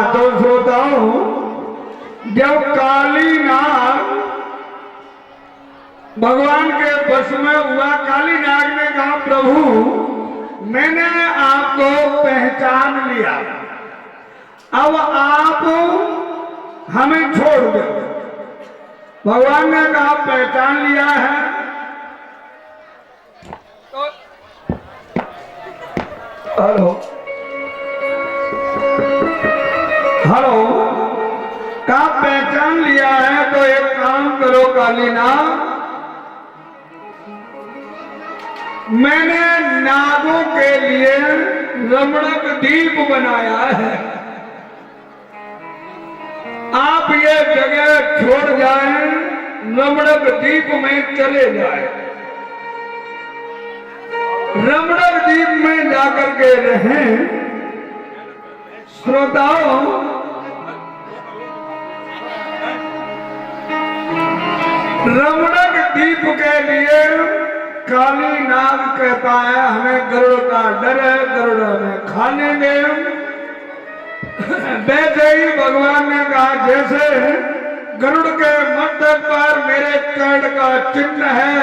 तो श्रोताओं, जब काली नाग भगवान के बस में हुआ, काली नाग ने कहा प्रभु मैंने आपको पहचान लिया, अब आप हमें छोड़ दो। भगवान ने कहा पहचान लिया है तो हेलो हेलो कहा पहचान लिया है तो एक काम करो काली नाग, मैंने नागों के लिए रमणक दीप बनाया है, आप ये जगह छोड़ जाएं, रमणक दीप में चले जाएं, रमणक दीप में जाकर के रहें। श्रोताओं, रमणक दीप के लिए काली नाग कहता है हमें गरुड़ का डर है, गरुड़ हमें खा लेंगे। वैसे ही भगवान ने कहा जैसे गरुड़ के मस्तक पर मेरे चरण का चिन्ह है,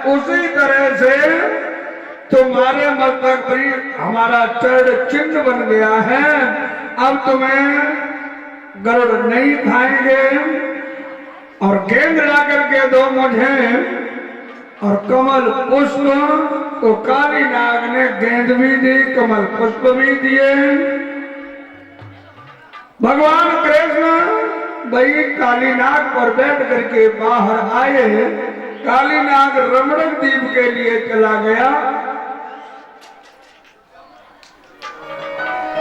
उसी तरह से तुम्हारे मस्तक पर हमारा चरण चिन्ह बन गया है, अब तुम्हें गरुड़ नहीं खाएंगे। और गेंद ला करके दो मुझे, और कमल पुष्प, तो काली नाग ने गेंद भी दी, कमल पुष्प भी दिए। भगवान कृष्ण भाई काली नाग पर बैठ करके बाहर आए, काली नाग रमणक दीप के लिए चला गया।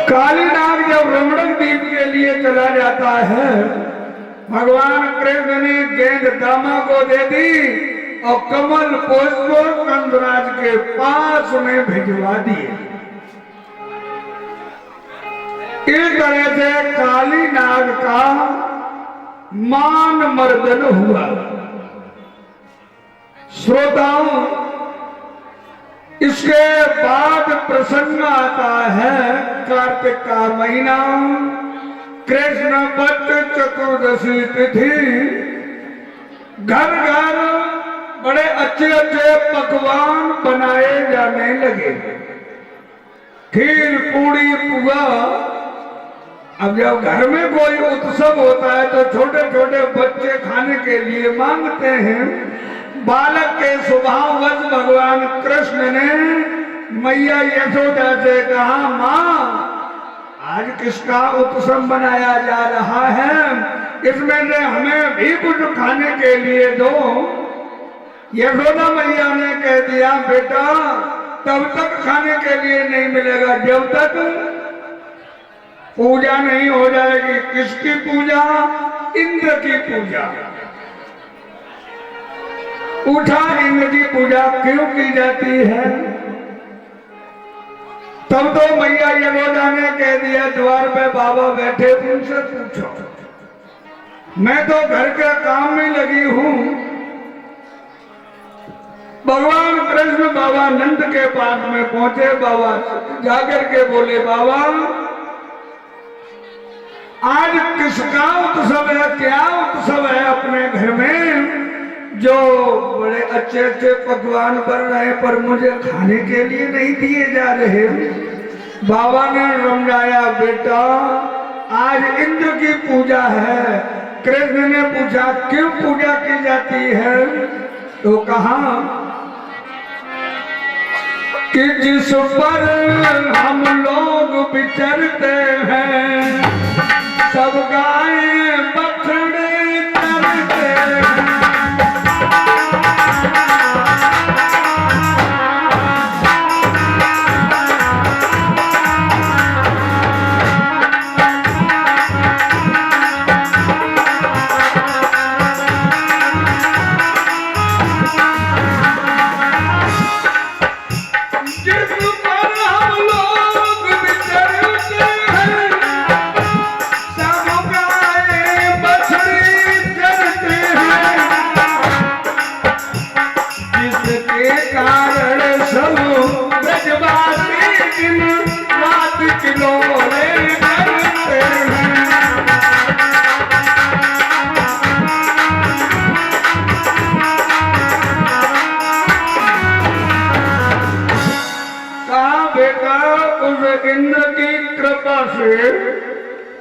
काली नाग जब रमणक दीप के लिए चला जाता है, भगवान कृष्ण ने गेंद दामा को दे दी और कमल पुष्प कंदराज के पास में भिजवा दिए। इस तरह से काली नाग का मान मर्दन हुआ। श्रोताओं, इसके बाद प्रसंग आता है कार्तिक का महीना, कृष्ण पक्ष चतुर्दशी तिथि। घर घर बड़े अच्छे अच्छे पकवान बनाए जाने लगे, खीर पूड़ी पुआ। अब जब घर में कोई उत्सव होता है तो छोटे छोटे बच्चे खाने के लिए मांगते हैं। बालक के स्वभाववश भगवान कृष्ण ने मैया यशोदा से कहा, माँ आज किसका उत्सव बनाया जा रहा है, इसमें से हमें भी कुछ खाने के लिए दो। यशोदा मैया ने कह दिया, बेटा तब तक खाने के लिए नहीं मिलेगा जब तक पूजा नहीं हो जाएगी। किसकी पूजा? इंद्र की पूजा। उठा, इंद्र की पूजा क्यों की जाती है? तब तो मैया यशोदा ने कह दिया, द्वार पे बाबा बैठे उनसे पूछो, मैं तो घर के काम में लगी हूं। भगवान कृष्ण बाबा नंद के पास में पहुंचे। बाबा जाकर के बोले, बाबा आज किसका उत्सव है, क्या उत्सव है अपने घर में जो बड़े अच्छे अच्छे पकवान बन रहे पर मुझे खाने के लिए नहीं दिए जा रहे? बाबा ने समझाया, बेटा आज इंद्र की पूजा है। कृष्ण ने पूछा, क्यों पूजा की जाती है? तो कहा कि जिस पर हम लोग विचरते हैं, सब गाय बछड़े चरते हैं। सब गाय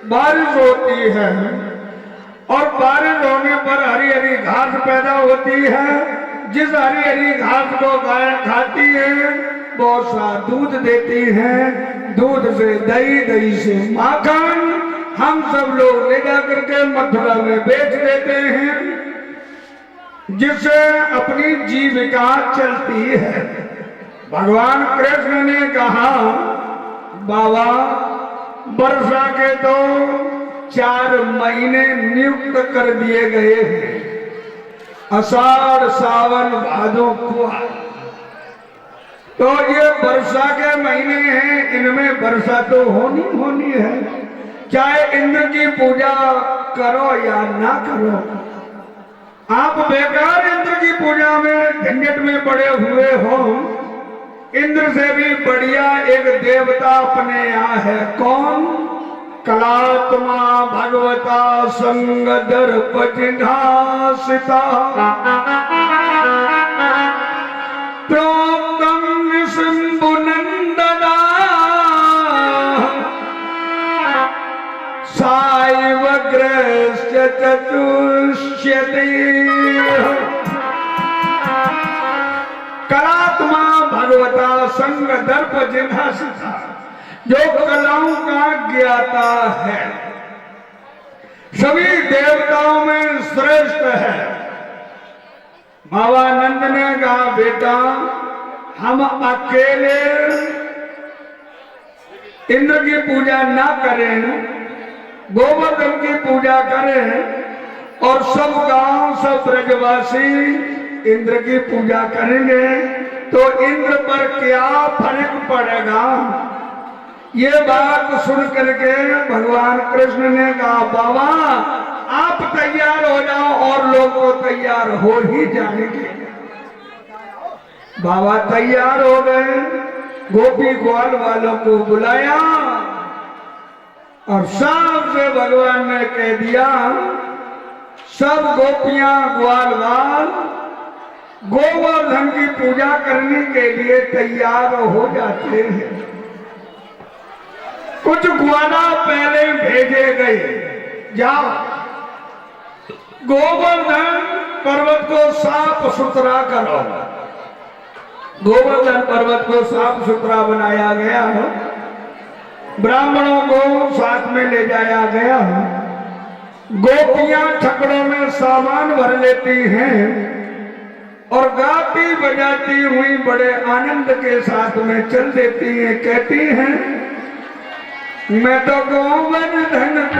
बारिश होती है और बारिश होने पर हरी हरी घास पैदा होती है। जिस हरी हरी घास को गाय खाती है बहुत सा दूध देती है, दूध से दही, दही से माखन हम सब लोग ले जाकर के मथुरा में बेच देते हैं, जिससे अपनी जीविका चलती है। भगवान कृष्ण ने कहा बाबा वर्षा के तो 4 महीने नियुक्त कर दिए गए हैं, आषाढ़ सावन भादो कुआं, तो ये वर्षा के महीने हैं, इनमें वर्षा तो होनी है, चाहे इंद्र की पूजा करो या ना करो। आप बेकार इंद्र की पूजा में झंझट में पड़े हुए हो। इंद्र से भी बढ़िया एक देवता अपने यहाँ है, कौन? कलात्मा भगवता संग दर्प जिघासिता प्रोक्तम शंभुनंदना साइवग्रस्य चतुष्यति। कलात्मा भगवता संग दर्प जिघासिता, जो कलाओं का ज्ञाता है, सभी देवताओं में श्रेष्ठ है। भावानंद ने कहा बेटा हम अकेले इंद्र की पूजा ना करें, गोवर्धन की पूजा करें और सब गांव सब ब्रजवासी इंद्र की पूजा करेंगे तो इंद्र पर क्या फर्क पड़ेगा। ये बात सुन करके भगवान कृष्ण ने कहा बाबा आप तैयार हो जाओ और लोग तो तैयार हो ही जाएंगे। बाबा तैयार हो गए, गोपी ग्वाल वालों को बुलाया और सबसे भगवान ने कह दिया सब गोपियां ग्वाल वाल गोवर्धन की पूजा करने के लिए तैयार हो जाते हैं। कुछ ग्वाला पहले भेजे गए, जाओ गोवर्धन पर्वत को साफ सुथरा करो। गोवर्धन पर्वत को साफ सुथरा बनाया गया है, ब्राह्मणों को साथ में ले जाया गया है। गोपियां छकड़ों में सामान भर लेती हैं और गाती बजाती हुई बड़े आनंद के साथ में चल देती हैं। कहती हैं मैं तो गोवर्धन